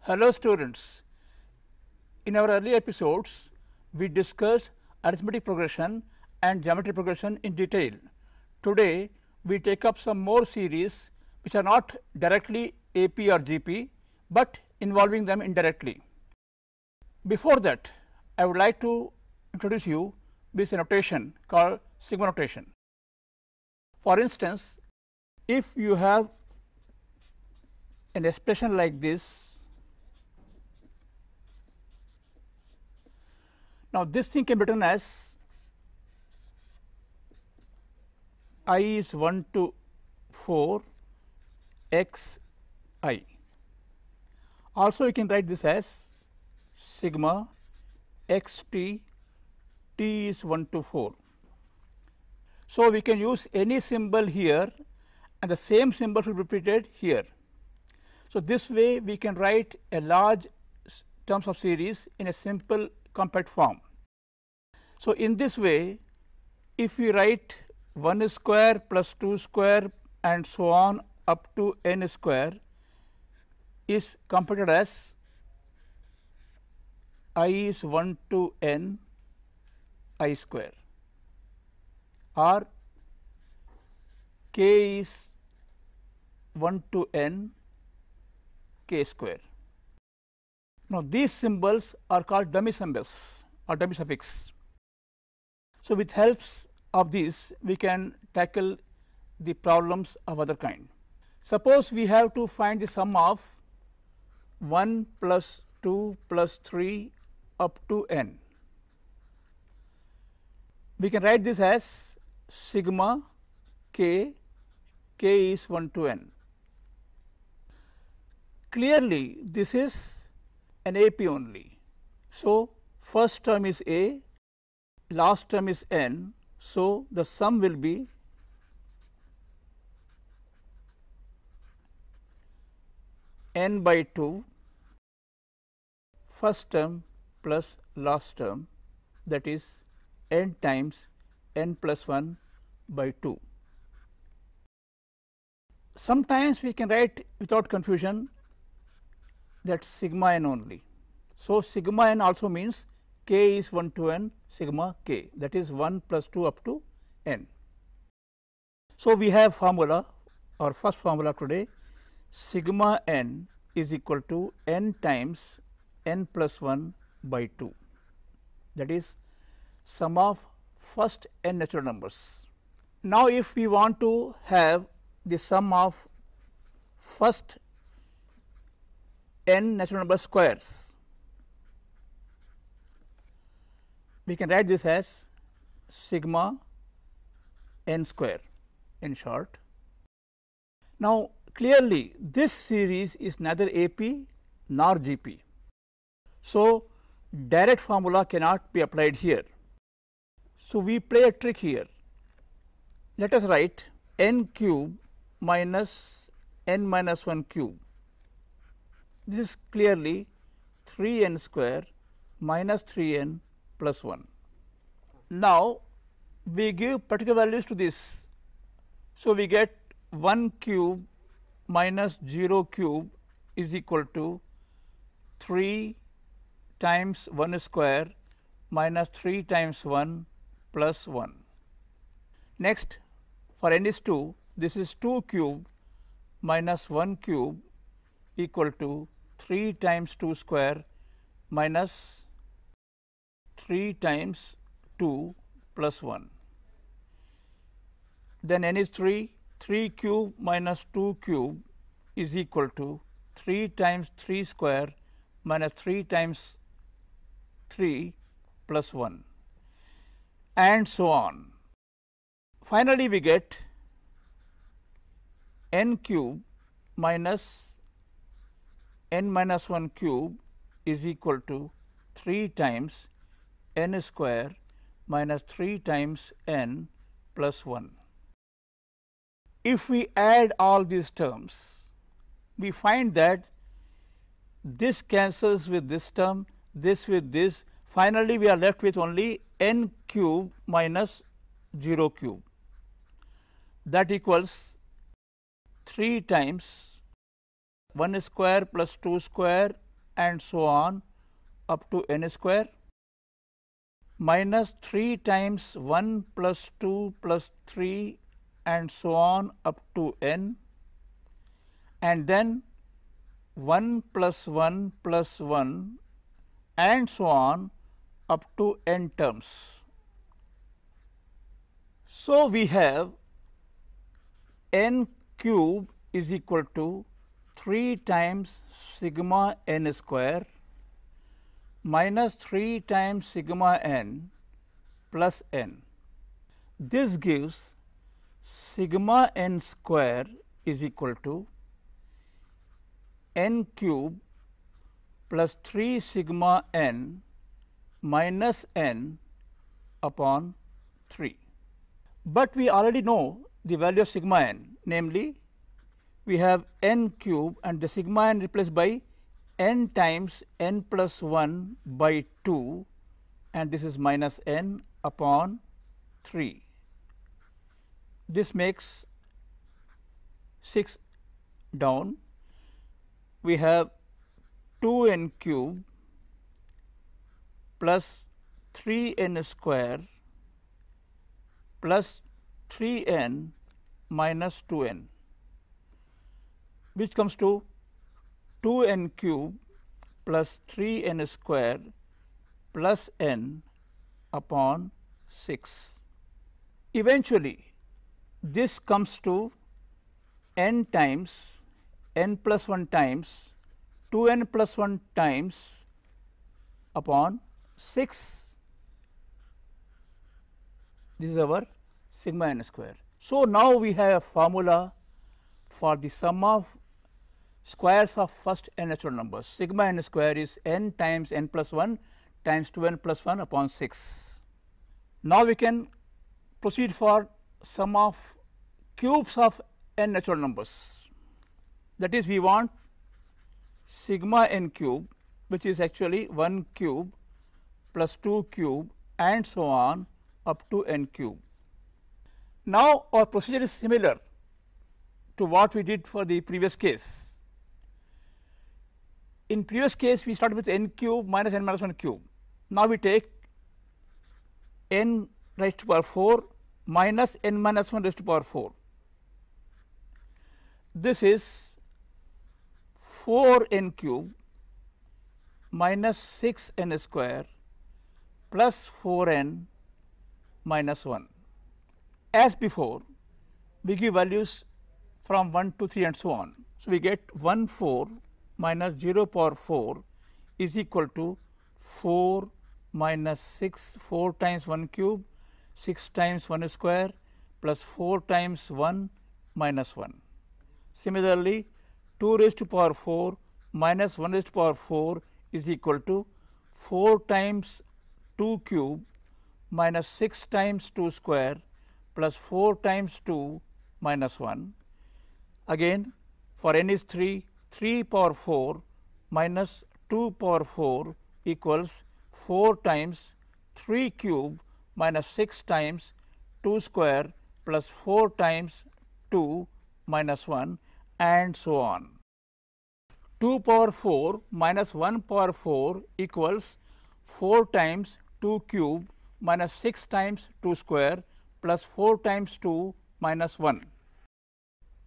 Hello students, in our earlier episodes we discussed arithmetic progression and geometry progression in detail. Today we take up some more series which are not directly AP or GP but involving them indirectly. Before that, I would like to introduce you with a notation called sigma notation. For instance, if you have an expression like this, now this thing can be written as I is 1 to 4 x I. Also we can write this as sigma x t, t is 1 to 4. So we can use any symbol here and the same symbol will be repeated here. So this way we can write a large terms of series in a simple compact form. So in this way, if we write 1 square plus 2 square and so on up to n square is compacted as I is 1 to n I square, or k is 1 to n k square. Now these symbols are called dummy symbols or dummy suffix. So with helps of these we can tackle the problems of other kind. Suppose we have to find the sum of 1 plus 2 plus 3 up to n. We can write this as sigma k, k is 1 to n. Clearly this is an AP only. So first term is A, last term is n, so the sum will be n by 2 first term plus last term, that is n times n plus 1 by 2. Sometimes we can write without confusion that sigma n only. So sigma n also means k is 1 to n sigma k, that is 1 plus 2 up to n. So we have formula, our first formula today, sigma n is equal to n times n plus 1 by 2, that is sum of first n natural numbers. Now if we want to have the sum of first n natural number squares, we can write this as sigma n square in short. Now clearly this series is neither AP nor GP. So direct formula cannot be applied here. So we play a trick here. Let us write n cube minus n minus 1 cube. This is clearly 3n square minus 3n plus 1. Now we give particular values to this. So we get 1 cube minus 0 cube is equal to 3 times 1 square minus 3 times 1 plus 1. Next, for n is 2, this is 2 cube minus 1 cube equal to 3 times 2 square minus 3 times 2 plus 1. Then n is 3, 3 cube minus 2 cube is equal to 3 times 3 square minus 3 times 3 plus 1, and so on. Finally we get n cube minus n minus 1 cube is equal to 3 times n square minus 3 times n plus 1. If we add all these terms, we find that this cancels with this term, this with this. Finally, we are left with only n cube minus 0 cube, that equals 3 times 1 square plus 2 square and so on up to n square, minus 3 times 1 plus 2 plus 3 and so on up to n, and then 1 plus 1 plus 1 and so on up to n terms. So, we have n cube is equal to 3 times sigma n square minus 3 times sigma n plus n. This gives sigma n square is equal to n cube plus 3 sigma n minus n upon 3. But we already know the value of sigma n, namely we have n cube and the sigma n replaced by n times n plus 1 by 2, and this is minus n upon 3. This makes 6 down. We have 2n cube plus 3n square plus 3n minus 2n, which comes to 2n cube plus 3n square plus n upon 6. Eventually, this comes to n times n plus 1 times 2n plus 1 times upon 6. This is our sigma n square. So, now we have a formula for the sum of squares of first n natural numbers. Sigma n square is n times n plus 1 times 2n plus 1 upon 6. Now, we can proceed for sum of cubes of n natural numbers. That is, we want sigma n cube, which is actually 1 cube plus 2 cube and so on up to n cube. Now, our procedure is similar to what we did for the previous case. In previous case, we started with n cube minus n minus 1 cube. Now, we take n raised to power 4 minus n minus 1 raised to power 4. This is 4n cube minus 6n square plus 4n minus 1. As before, we give values from 1 to 3 and so on. So, we get 1 4 minus 0 power 4 is equal to 4 minus 6, 4 times 1 cube, 6 times 1 square plus 4 times 1 minus 1. Similarly, 2 raised to power 4 minus 1 raised to power 4 is equal to 4 times 2 cube minus 6 times 2 square plus 4 times 2 minus 1. Again, for n is 3, 3 power 4 minus 2 power 4 equals 4 times 3 cube minus 6 times 2 square plus 4 times 2 minus 1 and so on. 2 power 4 minus 1 power 4 equals 4 times 2 cube minus 6 times 2 square plus 4 times 2 minus 1.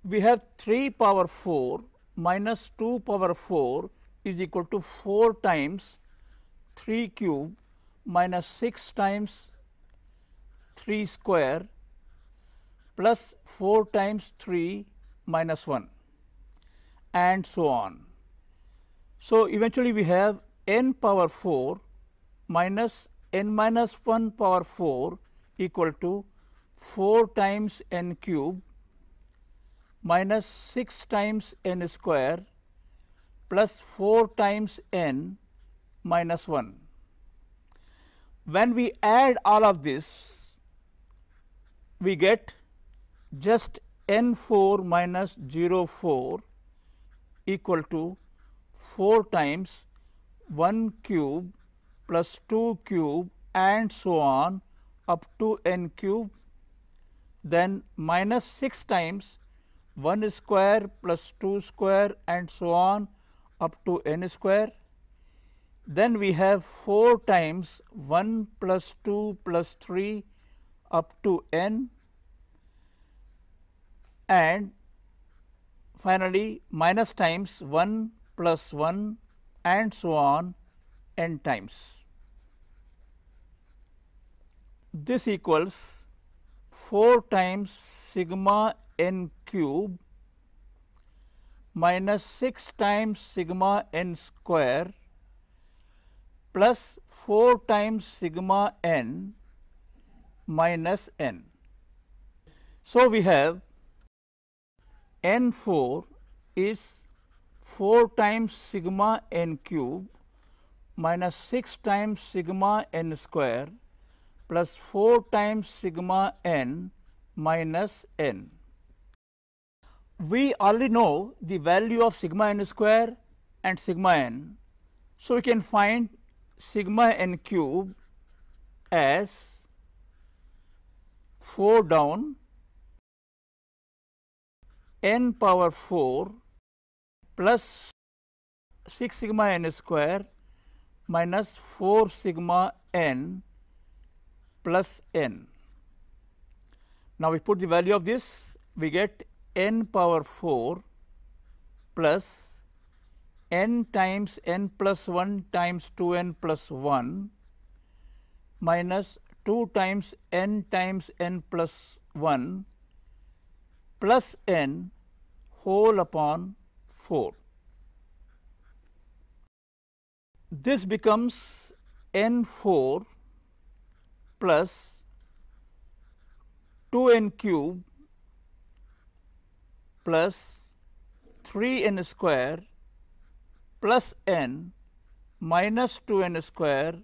We have 3 power 4 minus 2 power 4 is equal to 4 times 3 cube minus 6 times 3 square plus 4 times 3 minus 1 and so on. So, eventually we have n power 4 minus n minus 1 power 4 equal to 4 times n cube minus 6 times n square plus 4 times n minus 1. When we add all of this, we get just n4 minus 04 equal to 4 times 1 cube plus 2 cube and so on up to n cube, then minus 6 times 1 square plus 2 square and so on up to n square. Then we have 4 times 1 plus 2 plus 3 up to n, and finally minus times 1 plus 1 and so on n times. This equals 4 times sigma n cube minus 6 times sigma n square plus 4 times sigma n minus n. So we have n4 is 4 times sigma n cube minus 6 times sigma n square plus 4 times sigma n minus n. We already know the value of sigma n square and sigma n, so we can find sigma n cube as 4 down n power 4 plus 6 sigma n square minus 4 sigma n plus n. Now we put the value of this, we get n power 4 plus n times n plus 1 times 2n plus 1 minus 2 times n plus 1 plus n whole upon 4. This becomes n4 plus 2n cube plus 3n square plus n minus 2n square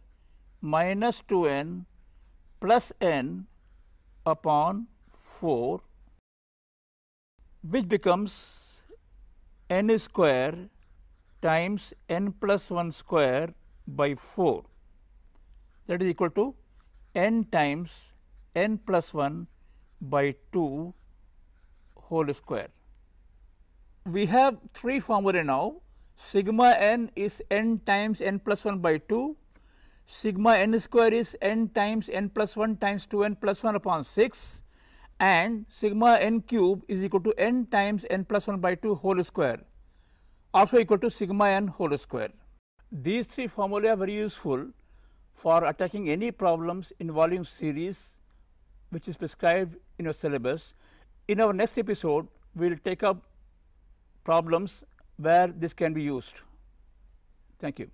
minus 2n plus n upon 4, which becomes n square times n plus 1 square by 4, that is equal to n times n plus 1 by 2 whole square. We have 3 formulae now. Sigma n is n times n plus 1 by 2, sigma n square is n times n plus 1 times 2n plus 1 upon 6, and sigma n cube is equal to n times n plus 1 by 2 whole square, also equal to sigma n whole square. These 3 formulae are very useful for attacking any problems involving series which is prescribed in your syllabus. In our next episode, we will take up problems where this can be used. Thank you.